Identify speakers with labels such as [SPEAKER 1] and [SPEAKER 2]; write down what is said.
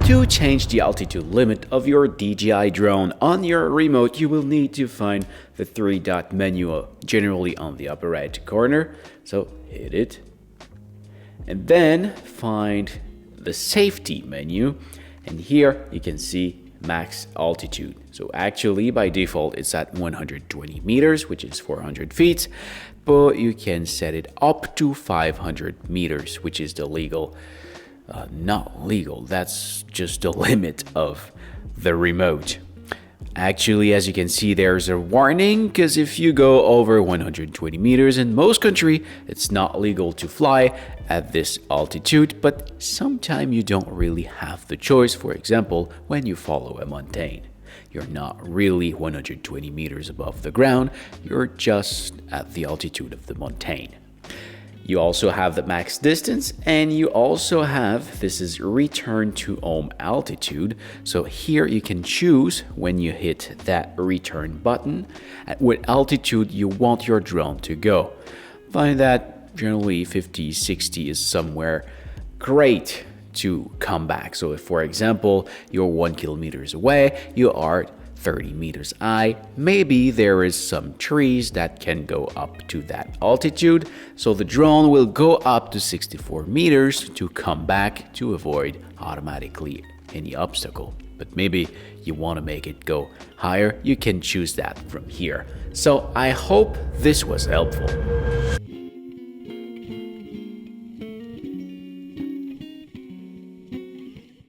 [SPEAKER 1] To change the altitude limit of your DJI drone on your remote, you will need to find the three-dot menu generally on the upper right corner. So hit it. And then find the safety menu. And here you can see max altitude. So actually by default it's at 120 meters, which is 400 feet. But you can set it up to 500 meters, which is the legal not legal, that's just the limit of the remote. Actually, as you can see, there's a warning because if you go over 120 meters in most countries, it's not legal to fly at this altitude, but sometimes you don't really have the choice. For example, when you follow a mountain, you're not really 120 meters above the ground, you're just at the altitude of the mountain. You also have the max distance, and you also have, this is return to home altitude. So here you can choose when you hit that return button at what altitude you want your drone to go. Find that generally 50, 60 is somewhere great to come back. So if, for example, you're 1 kilometers away, you are 30 meters high, maybe there is some trees that can go up to that altitude, so the drone will go up to 64 meters to come back to avoid automatically any obstacle. But maybe you want to make it go higher, you can choose that from here. So I hope this was helpful.